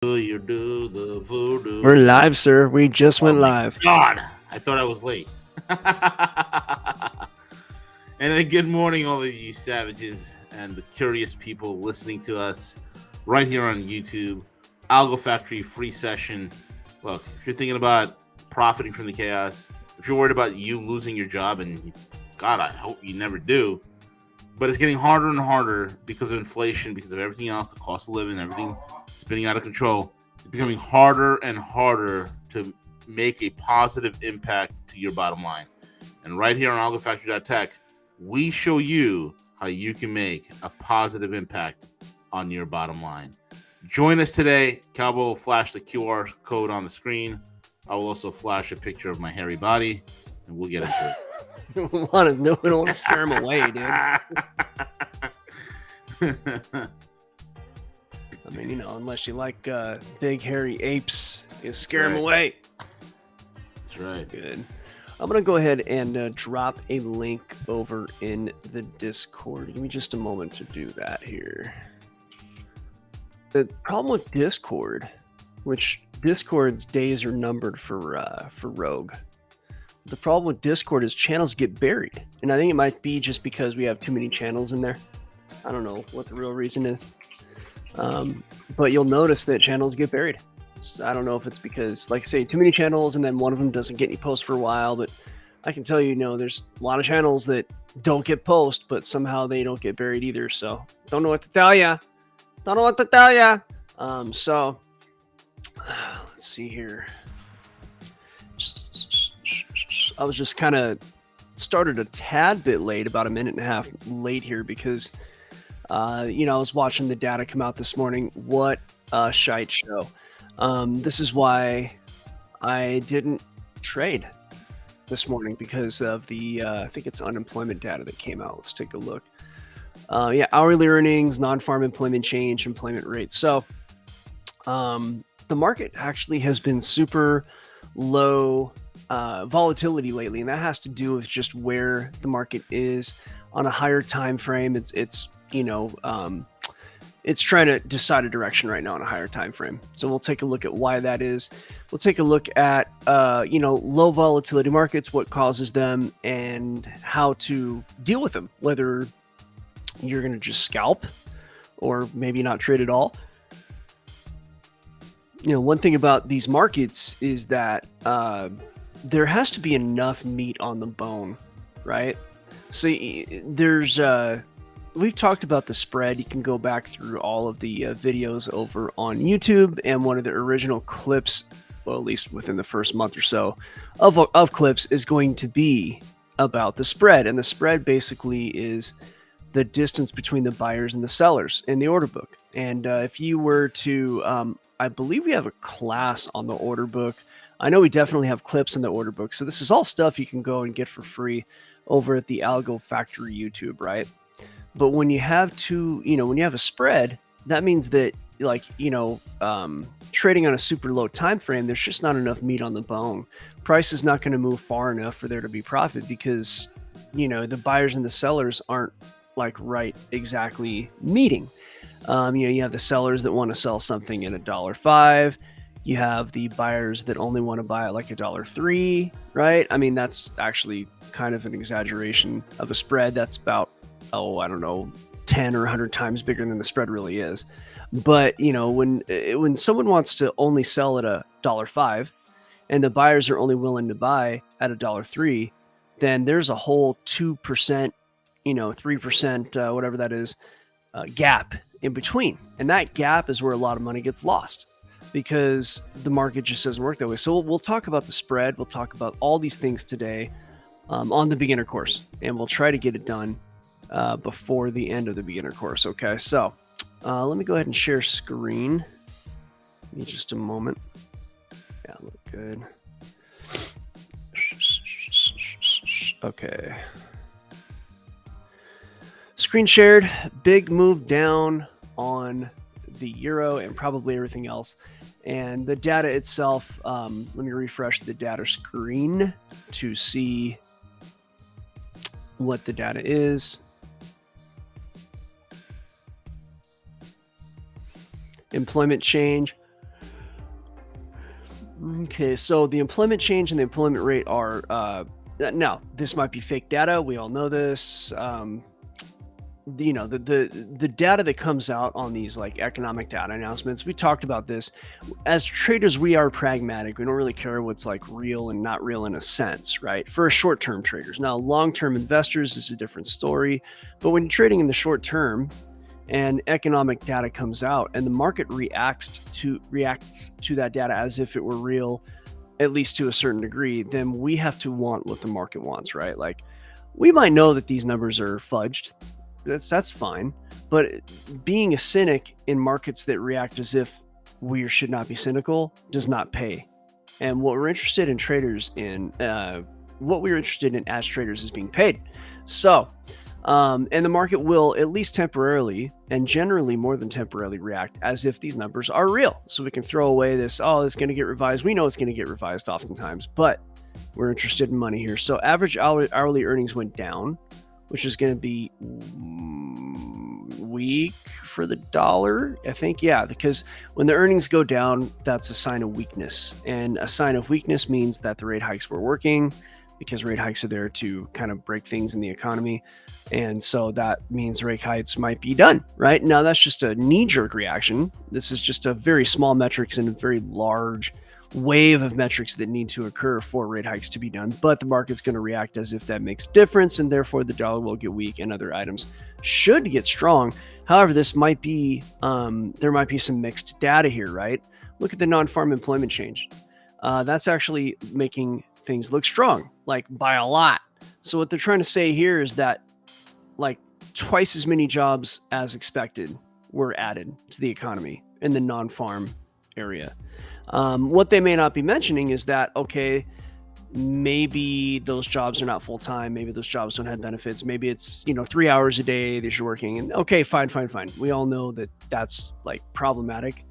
You do the We're voodoo. live, sir. We just Oh went my live. God. I thought I was late. And then good morning, all of you savages and the curious people listening to us right here on YouTube. Algo Factory free session. Look, if you're thinking about profiting from the chaos, if you're worried about you losing your job, and God, I hope you never do, but it's getting harder and harder because of inflation, because of everything else, the cost of living, everything spinning out of control. It's becoming harder and harder to make a positive impact to your bottom line. And right here on AlgoFactory.tech, we show you how you can make a positive impact on your bottom line. Join us today. Cowboy will flash the QR code on the screen. I will also flash a picture of my hairy body, and we'll get into it. We don't want to scare him away, dude. I mean, unless you like big hairy apes, you scare them away. That's right. Good. I'm going to go ahead and drop a link over in the Discord. Give me just a moment to do that here. The problem with Discord, which Discord's days are numbered for Rogue. The problem with Discord is channels get buried. And I think it might be just because we have too many channels in there. I don't know what the real reason is. But you'll notice that channels get buried. So I don't know if it's because, like I say, too many channels and then one of them doesn't get any posts for a while. But I can tell you, there's a lot of channels that don't get posts, but somehow they don't get buried either. So don't know what to tell ya. Don't know what to tell ya. So let's see here. I was just kind of started a tad bit late, about a minute and a half late here because, I was watching the data come out this morning. What a shite show. This is why I didn't trade this morning because of the, I think it's unemployment data that came out. Let's take a look. Hourly earnings, non-farm employment change, employment rate. So the market actually has been super low volatility lately, and that has to do with just where the market is on a higher time frame. It's trying to decide a direction right now on a higher time frame. So we'll take a look at why that is. We'll take a look at low volatility markets, what causes them, and how to deal with them. Whether you're going to just scalp or maybe not trade at all. One thing about these markets is that there has to be enough meat on the bone, right? So there's we've talked about the spread. You can go back through all of the videos over on YouTube, and one of the original clips, well, at least within the first month or so of clips, is going to be about the spread. And the spread basically is the distance between the buyers and the sellers in the order book. And if you were to, I believe we have a class on the order book. I know we definitely have clips in the order book. So this is all stuff you can go and get for free over at the Algo Factory YouTube, right? But when you have when you have a spread, that means that trading on a super low time frame, there's just not enough meat on the bone. Price is not going to move far enough for there to be profit because, the buyers and the sellers aren't right exactly meeting. You have the sellers that want to sell something at $1.05. You have the buyers that only want to buy it like $1.03, right? I mean, that's actually kind of an exaggeration of a spread. That's about, I don't know, 10 or 100 times bigger than the spread really is. But, when someone wants to only sell at $1.05 and the buyers are only willing to buy at $1.03, then there's a whole 2%, 3%, whatever that is, gap in between. And that gap is where a lot of money gets lost because the market just doesn't work that way. So we'll talk about the spread. We'll talk about all these things today on the beginner course, and we'll try to get it done before the end of the beginner course. Okay, so let me go ahead and share screen. Give me just a moment. Yeah, look good. Okay. Screen shared. Big move down on the euro and probably everything else. And the data itself, let me refresh the data screen to see what the data is. Employment change. Okay, so the employment change and the employment rate are now this might be fake data. We all know this. The data that comes out on these like economic data announcements, we talked about this. As traders, we are pragmatic. We don't really care what's like real and not real in a sense, right? For short-term traders. Now, long-term investors is a different story, but when you're trading in the short term and economic data comes out and the market reacts to that data as if it were real, at least to a certain degree, then we have to want what the market wants, right? Like, we might know that these numbers are fudged. That's fine, but being a cynic in markets that react as if we should not be cynical does not pay. And what we're interested in traders in, what we're interested in as traders is being paid. So, and the market will at least temporarily, and generally more than temporarily, react as if these numbers are real. So we can throw away this, oh, it's going to get revised. We know it's going to get revised oftentimes, but we're interested in money here. So average hourly earnings went down, which is going to be weak for the dollar, I think. Yeah, because when the earnings go down, that's a sign of weakness. And a sign of weakness means that the rate hikes were working, because rate hikes are there to kind of break things in the economy. And so that means rate hikes might be done, right? Now, that's just a knee-jerk reaction. This is just a very small metrics and a very large wave of metrics that need to occur for rate hikes to be done, but the market's going to react as if that makes a difference, and therefore the dollar will get weak and other items should get strong. However, this might be there might be some mixed data here, right? Look at the non-farm employment change. That's actually making things look strong, like by a lot. So what they're trying to say here is that like twice as many jobs as expected were added to the economy in the non-farm area. What they may not be mentioning is that, okay, maybe those jobs are not full-time. Maybe those jobs don't have benefits. Maybe it's, 3 hours a day that you're working. And okay, fine. We all know that that's like problematic,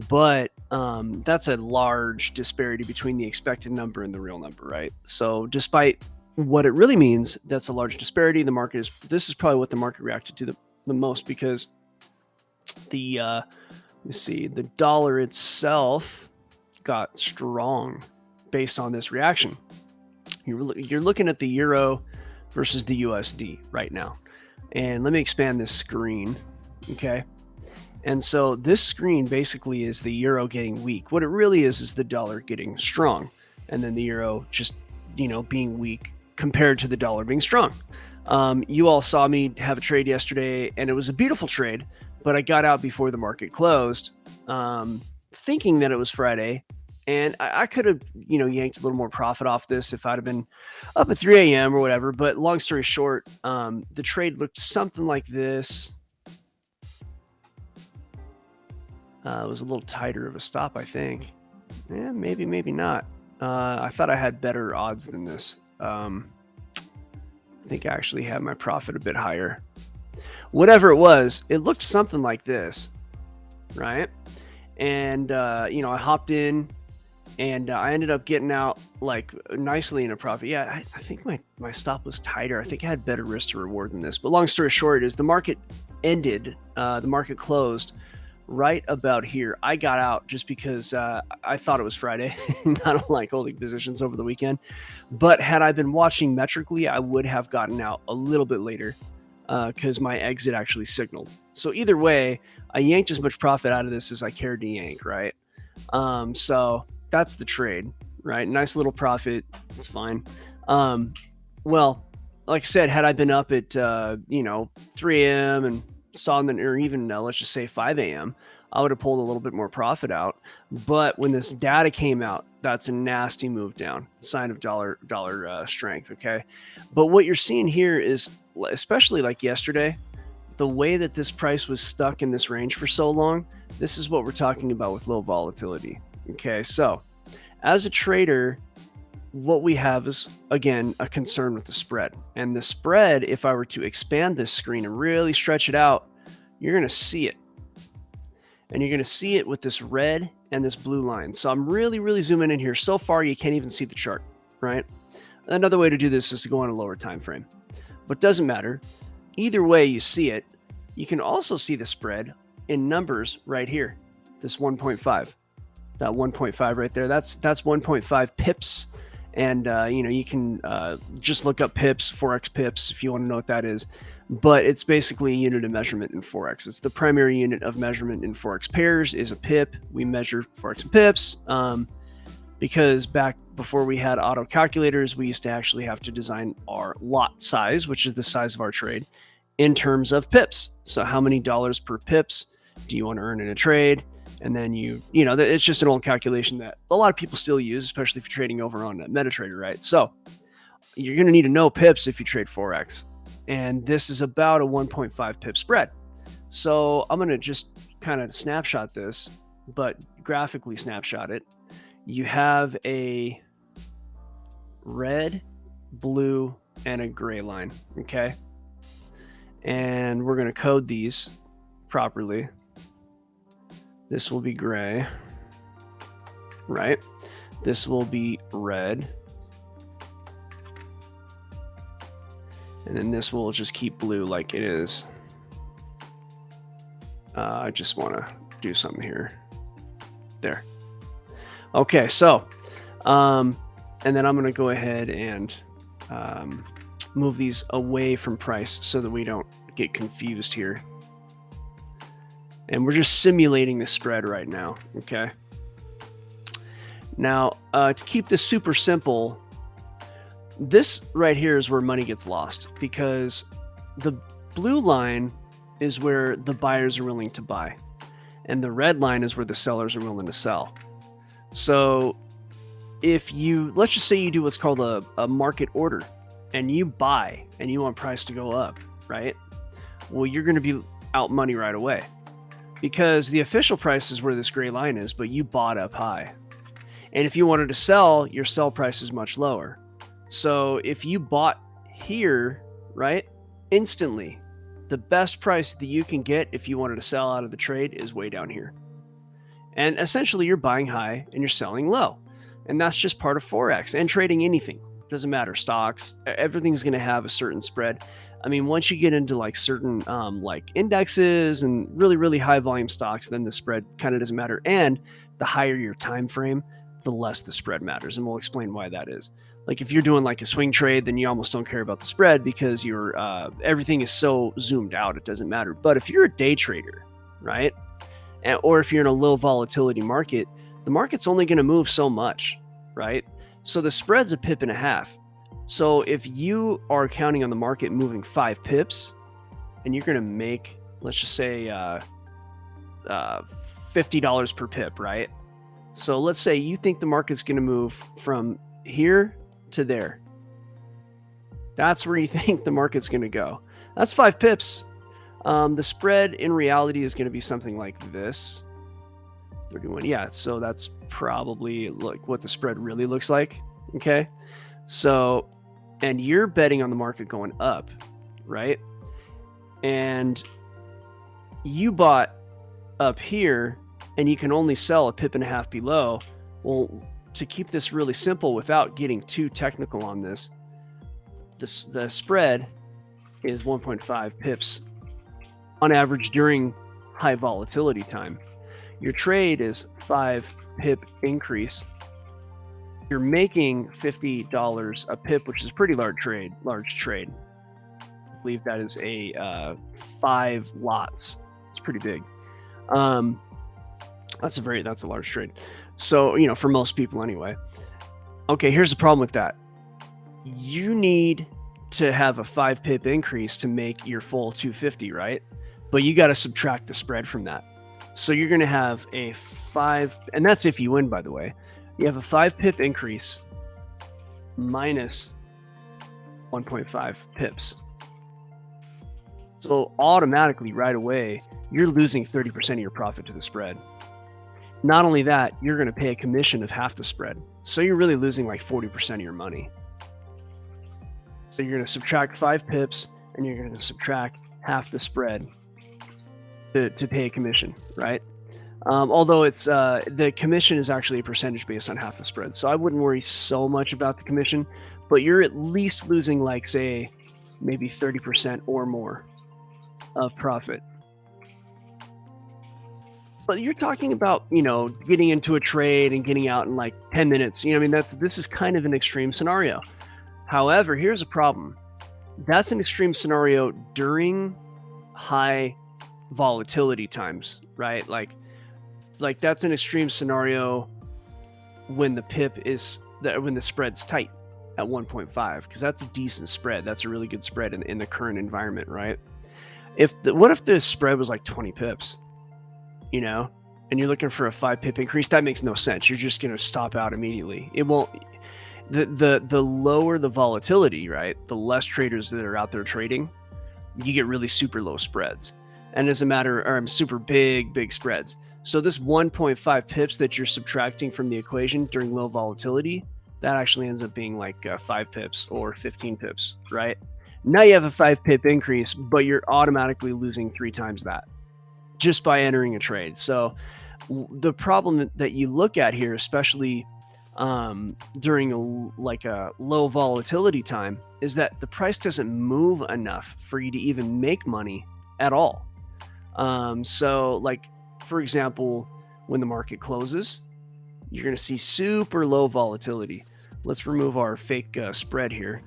but that's a large disparity between the expected number and the real number, right? So despite what it really means, that's a large disparity. This is probably what the market reacted to the most, because the dollar itself got strong based on this reaction. You're looking at the euro versus the USD right now. And let me expand this screen, okay? And so this screen basically is the euro getting weak. What it really is the dollar getting strong, and then the euro just, being weak compared to the dollar being strong. You all saw me have a trade yesterday, and it was a beautiful trade, but I got out before the market closed, thinking that it was Friday. And I could have, yanked a little more profit off this if I'd have been up at 3 a.m. or whatever. But long story short, the trade looked something like this. It was a little tighter of a stop, I think. Yeah, maybe not. I thought I had better odds than this. I think I actually had my profit a bit higher. Whatever it was, it looked something like this, right? And, I hopped in, and I ended up getting out like nicely in a profit. Yeah, I think my stop was tighter. I think I had better risk to reward than this. But long story short is the market closed right about here. I got out just because I thought it was Friday. I don't like holding positions over the weekend. But had I been watching metrically, I would have gotten out a little bit later because my exit actually signaled. So either way, I yanked as much profit out of this as I cared to yank, right? So that's the trade, right? Nice little profit. It's fine. Well, like I said, had I been up at, 3 a.m. and saw them, or even let's just say 5 a.m., I would have pulled a little bit more profit out. But when this data came out, that's a nasty move down, sign of dollar strength, okay? But what you're seeing here is, especially like yesterday, the way that this price was stuck in this range for so long, this is what we're talking about with low volatility. Okay, so as a trader, what we have is, again, a concern with the spread. And the spread, if I were to expand this screen and really stretch it out, you're going to see it. And you're going to see it with this red and this blue line. So I'm really zooming in here. So far, you can't even see the chart, right? Another way to do this is to go on a lower time frame. But doesn't matter. Either way you see it, you can also see the spread in numbers right here, this 1.5. that 1.5 right there. That's 1.5 pips. And, you can just look up pips, Forex pips, if you want to know what that is. But it's basically a unit of measurement in Forex. It's the primary unit of measurement in Forex pairs is a pip. We measure Forex in pips because back before we had auto calculators, we used to actually have to design our lot size, which is the size of our trade, in terms of pips. So how many dollars per pips do you want to earn in a trade? And then it's just an old calculation that a lot of people still use, especially if you're trading over on MetaTrader, right? So you're going to need to know pips if you trade Forex. And this is about a 1.5 pip spread. So I'm going to just kind of snapshot this, but graphically snapshot it. You have a red, blue, and a gray line, okay? And we're going to code these properly. This will be gray, right? This will be red. And then this will just keep blue like it is. I just want to do something here. There. Okay, so, and then I'm going to go ahead and move these away from price so that we don't get confused here. And we're just simulating the spread right now, okay? Now, to keep this super simple, this right here is where money gets lost because the blue line is where the buyers are willing to buy, and the red line is where the sellers are willing to sell. So if let's just say you do what's called a market order, and you buy and you want price to go up, right? Well, you're going to be out money right away. Because the official price is where this gray line is, but you bought up high. And if you wanted to sell, your sell price is much lower. So if you bought here, right, instantly, the best price that you can get if you wanted to sell out of the trade is way down here. And essentially you're buying high and you're selling low. And that's just part of Forex and trading anything. Doesn't matter, stocks, everything's going to have a certain spread. I mean, once you get into like certain like indexes and really, really high volume stocks, then the spread kind of doesn't matter. And the higher your time frame, the less the spread matters. And we'll explain why that is. Like if you're doing like a swing trade, then you almost don't care about the spread because everything is so zoomed out, it doesn't matter. But if you're a day trader, right? Or if you're in a low volatility market, the market's only going to move so much, right? So the spread's a pip and a half. So if you are counting on the market moving 5 pips and you're going to make, let's just say $50 per pip, right? So let's say you think the market's going to move from here to there. That's where you think the market's going to go. That's 5 pips. The spread in reality is going to be something like this. 31. Yeah, so that's probably like what the spread really looks like. Okay. So, and you're betting on the market going up, right? And you bought up here and you can only sell a pip and a half below. Well, to keep this really simple without getting too technical on this, the spread is 1.5 pips on average during high volatility time. Your trade is 5 pip increase. You're making $50 a pip, which is a pretty large trade. I believe that is a 5 lots. It's pretty big. That's a large trade. So, for most people anyway. Okay, here's the problem with that. You need to have a 5 pip increase to make your full 250, right? But you got to subtract the spread from that. So you're going to have a 5, and that's if you win, by the way. You have a 5 pip increase minus 1.5 pips. So automatically, right away, you're losing 30% of your profit to the spread. Not only that, you're going to pay a commission of half the spread. So you're really losing like 40% of your money. So you're going to subtract 5 pips and you're going to subtract half the spread to pay a commission, right? Although it's the commission is actually a percentage based on half the spread. So I wouldn't worry so much about the commission, but you're at least losing like, say, maybe 30% or more of profit. But you're talking about, getting into a trade and getting out in like 10 minutes. This is kind of an extreme scenario. However, here's a problem. That's an extreme scenario during high volatility times, right? Like that's an extreme scenario when when the spread's tight at 1.5, because that's a decent spread. That's a really good spread in the current environment, right? What if the spread was like 20 pips, and you're looking for a 5 pip increase? That makes no sense. You're just going to stop out immediately. It won't. The lower the volatility, right, the less traders that are out there trading, you get really super low spreads, and super big spreads. So this 1.5 pips that you're subtracting from the equation during low volatility, that actually ends up being like 5 pips or 15 pips, right? Now you have a 5 pip increase, but you're automatically losing 3 times that just by entering a trade. So the problem that you look at here, especially during a low volatility time, is that the price doesn't move enough for you to even make money at all. So like, for example, when the market closes, you're going to see super low volatility. Let's remove our fake spread here.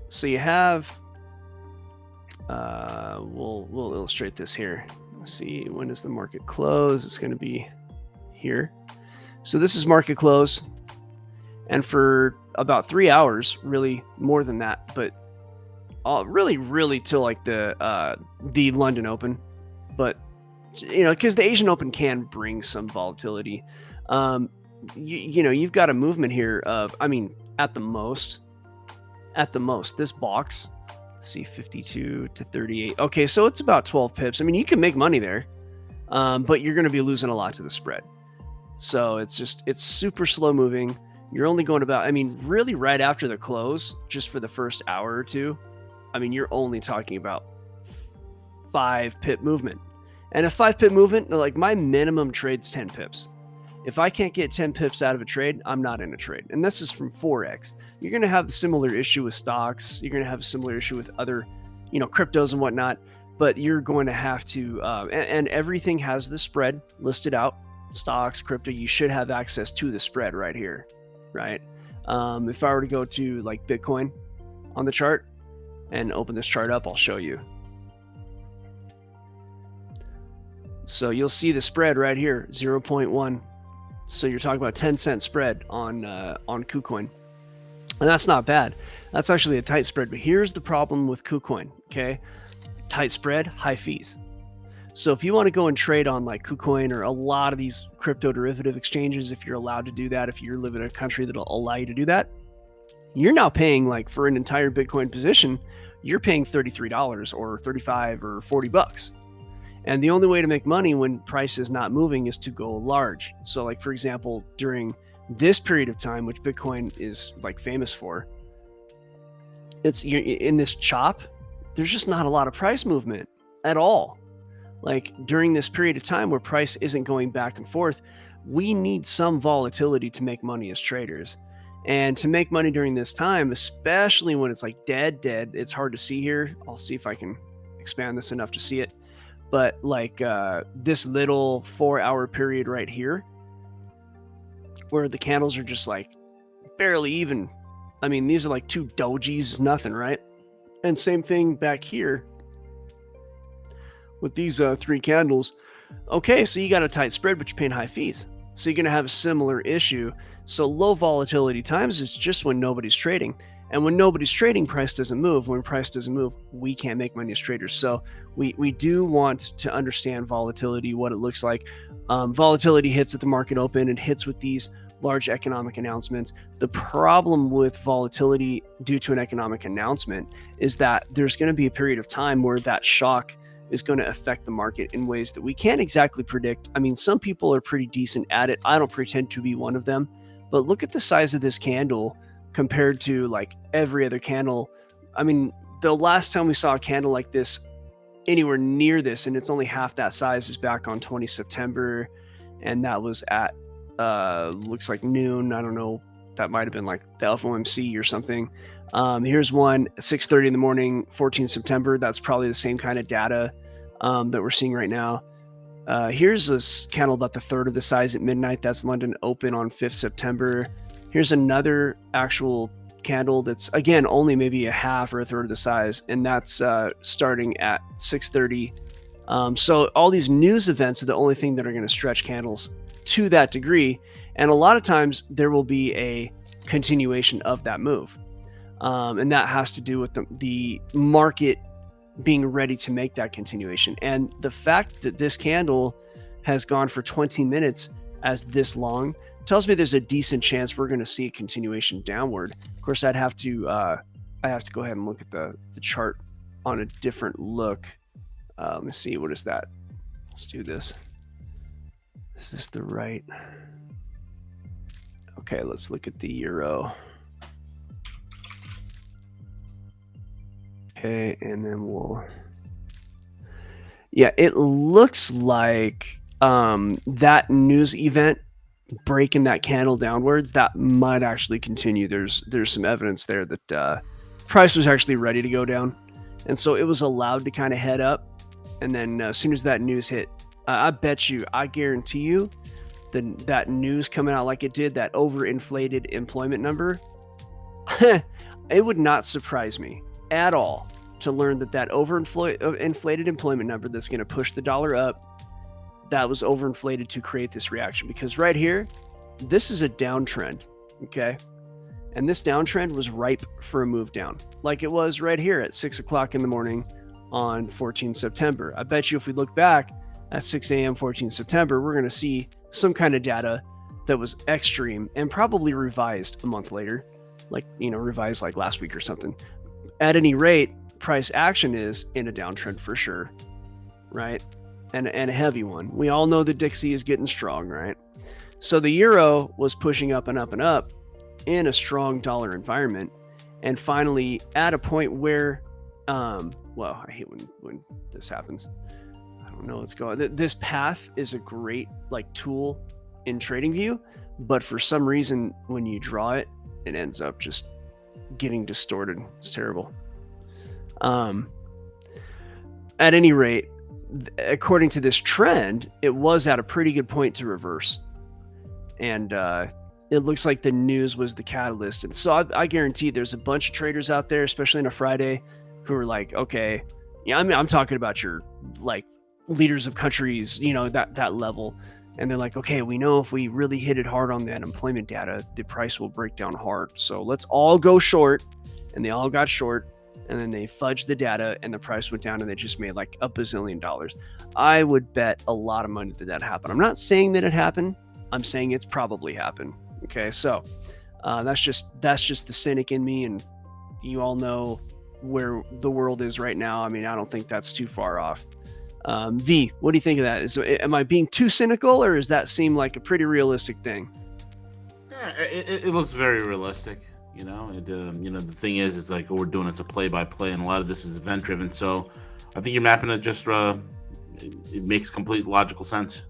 So you have, we'll illustrate this here. Let's see, when does the market close? It's going to be here. So this is market close, and for about 3 hours, really more than that, but really till like the London Open, but because the Asian Open can bring some volatility. You've got a movement here of, at the most, this box, see, 52 to 38. Okay, so it's about 12 pips. You can make money there, but you're going to be losing a lot to the spread. So it's super slow moving. You're only going about, really right after the close, just for the first hour or two, you're only talking about 5 pip movement. And a 5 pip movement, like, my minimum trade's 10 pips. If I can't get 10 pips out of a trade, I'm not in a trade. And this is from Forex. You're going to have the similar issue with stocks. You're going to have a similar issue with other, cryptos and whatnot. But you're going to have to, and everything has the spread listed out. Stocks, crypto, you should have access to the spread right here, right? If I were to go to like Bitcoin on the chart and open this chart up, I'll show you. So you'll see the spread right here, 0.1. So you're talking about 10-cent spread on KuCoin. And that's not bad. That's actually a tight spread. But here's the problem with KuCoin, okay? Tight spread, high fees. So if you want to go and trade on like KuCoin or a lot of these crypto derivative exchanges, if you're allowed to do that, if you live in a country that'll allow you to do that, you're now paying, like, for an entire Bitcoin position, you're paying $33 or $35 or $40. And the only way to make money when price is not moving is to go large. So like, for example, during this period of time, which Bitcoin is like famous for, you're in this chop, there's just not a lot of price movement at all. Like, during this period of time where price isn't going back and forth, we need some volatility to make money as traders. And to make money during this time, especially when it's like dead, it's hard to see here. I'll see if I can expand this enough to see it. But like this little 4-hour period right here, where the candles are just like barely even. These are like 2 dojis, nothing, right? And same thing back here with these 3 candles. Okay, so you got a tight spread, but you're paying high fees. So you're going to have a similar issue. So low volatility times is just when nobody's trading. And when nobody's trading, price doesn't move. When price doesn't move, we can't make money as traders. So we do want to understand volatility, what it looks like. Volatility hits at the market open and hits with these large economic announcements. The problem with volatility due to an economic announcement is that there's going to be a period of time where that shock is going to affect the market in ways that we can't exactly predict. Some people are pretty decent at it. I don't pretend to be one of them. But look at the size of this candle compared to like every other candle. The last time we saw a candle like this anywhere near this, and it's only half that size, is back on 20 September. And that was at, looks like noon. I don't know. That might have been like the FOMC or something. Here's one, 6:30 in the morning, 14 September. That's probably the same kind of data. that we're seeing right now. Here's a candle about the third of the size at midnight. That's London Open on 5th September. Here's another actual candle that's, again, only maybe a half or a third of the size, and that's starting at 6:30. So all these news events are the only thing that are going to stretch candles to that degree, and a lot of times there will be a continuation of that move, and that has to do with the market being ready to make that continuation. And the fact that this candle has gone for 20 minutes as this long tells me there's a decent chance we're going to see a continuation downward. Of course, I have to go ahead and look at the chart on a different look. Let me see, what is that? Let's do this. Is this the right? Okay, let's look at the euro. Okay, and then yeah, it looks like that news event breaking that candle downwards, that might actually continue. There's some evidence there that price was actually ready to go down, and so it was allowed to kind of head up. And then as soon as that news hit, I guarantee you, that news coming out like it did, that overinflated employment number, it would not surprise me at all to learn that overinflated employment number that's going to push the dollar up, that was overinflated to create this reaction. Because right here, this is a downtrend, okay? And this downtrend was ripe for a move down, like it was right here at 6 o'clock in the morning on 14 September. I bet you if we look back at 6 a.m. 14 September, we're going to see some kind of data that was extreme and probably revised a month later, like, revised like last week or something. At any rate, price action is in a downtrend for sure, right? And a heavy one. We all know the Dixie is getting strong, right? So the euro was pushing up and up and up in a strong dollar environment, and finally at a point where, well, I hate when this happens. I don't know what's going on. This path is a great tool in TradingView, but for some reason when you draw it, it ends up just getting distorted. It's terrible. At any rate, according to this trend, it was at a pretty good point to reverse, and it looks like the news was the catalyst. And so I guarantee there's a bunch of traders out there, especially on a Friday, who are like, okay, yeah, I'm talking about your leaders of countries, that level, and they're like, okay, we know if we really hit it hard on that employment data, the price will break down hard, so let's all go short. And they all got short, and then they fudged the data and the price went down and they just made like $1 bazillion. I would bet a lot of money that happened. I'm not saying that it happened. I'm saying it's probably happened. Okay, so that's just the cynic in me, and you all know where the world is right now. I mean, I don't think that's too far off. V, what do you think of that? Am I being too cynical, or does that seem like a pretty realistic thing? Yeah, it looks very realistic. The thing is, it's like what we're doing. It's a play-by-play, and a lot of this is event-driven. So I think you're mapping it just. It makes complete logical sense.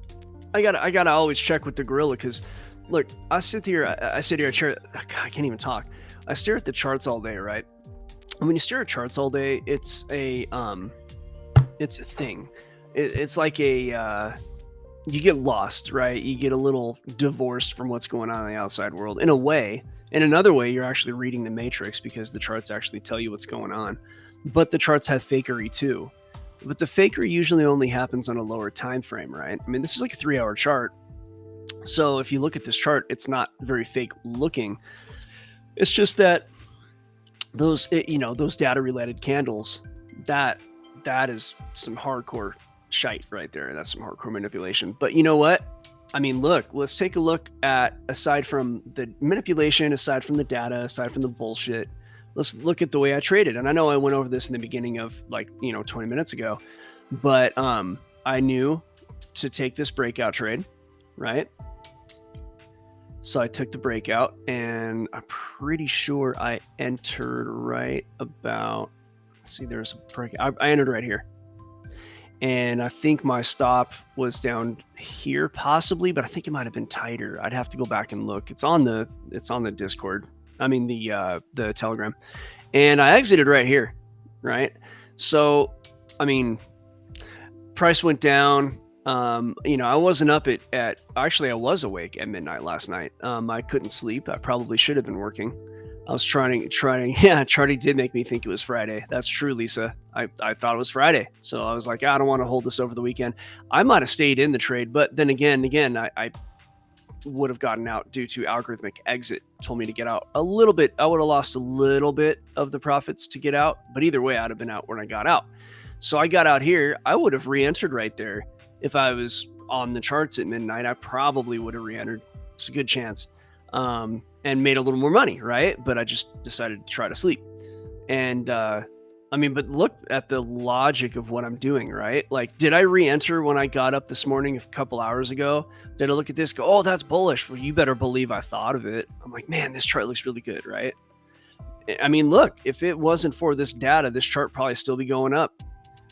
I gotta always check with the gorilla, because look, I sit here, I stare. God, I can't even talk. I stare at the charts all day, right? And when you stare at charts all day, it's a thing. It's like you get lost, right? You get a little divorced from what's going on in the outside world in a way. In another way, you're actually reading the matrix, because the charts actually tell you what's going on. But the charts have fakery too. But the fakery usually only happens on a lower time frame, right? I mean, this is like a 3-hour chart. So if you look at this chart, it's not very fake looking. It's just that those data related candles, that is some hardcore shite right there. That's some hardcore manipulation. But you know what? I mean, look, let's take a look at, aside from the manipulation, aside from the data, aside from the bullshit, let's look at the way I traded. And I know I went over this in the beginning of 20 minutes ago, but I knew to take this breakout trade, right? So I took the breakout, and I'm pretty sure I entered right about, see, there's a breakout. I entered right here. And I think my stop was down here possibly, but I think it might have been tighter. I'd have to go back and look. It's on the Discord. I mean the Telegram. And I exited right here, right? So, I mean, price went down. I wasn't up at actually I was awake at midnight last night. I couldn't sleep. I probably should have been working. I was trying. Yeah, charting did make me think it was Friday. That's true, Lisa. I thought it was Friday. So I was like, I don't want to hold this over the weekend. I might have stayed in the trade, but then again, I would have gotten out due to algorithmic exit. Told me to get out a little bit. I would have lost a little bit of the profits to get out, but either way, I'd have been out when I got out. So I got out here. I would have re-entered right there. If I was on the charts at midnight, I probably would have re-entered. It's a good chance. And made a little more money, right? But I just decided to try to sleep. And but look at the logic of what I'm doing, right? Like, did I re-enter when I got up this morning a couple hours ago? Did I look at this, go, oh, that's bullish? Well, you better believe I thought of it. I'm like, man, this chart looks really good, right? I mean, look, if it wasn't for this data, this chart probably still be going up.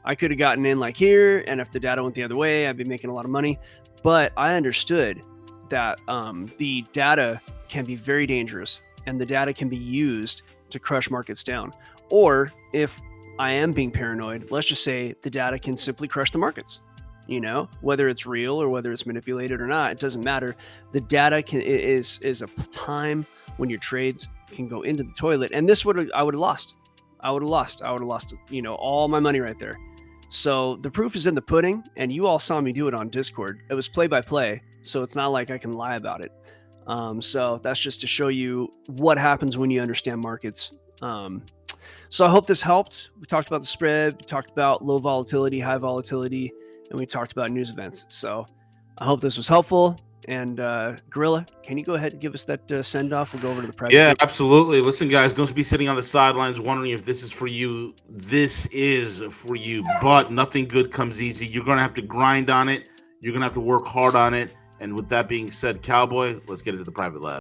I could have gotten in like here, and if the data went the other way, I'd be making a lot of money. But I understood that the data can be very dangerous, and the data can be used to crush markets down. Or if I am being paranoid, let's just say the data can simply crush the markets. Whether it's real or whether it's manipulated or not, it doesn't matter. The data is a time when your trades can go into the toilet, and I would have lost. I would have lost, all my money right there. So the proof is in the pudding, and you all saw me do it on Discord. It was play by play, so it's not like I can lie about it. So that's just to show you what happens when you understand markets. So I hope this helped. We talked about the spread, we talked about low volatility, high volatility, and we talked about news events. So I hope this was helpful. And Gorilla, can you go ahead and give us that send off? We'll go over to the private. Yeah, absolutely. Listen, guys, don't be sitting on the sidelines wondering if this is for you. This is for you, but nothing good comes easy. You're going to have to grind on it. You're going to have to work hard on it. And with that being said, Cowboy, let's get into the private lab.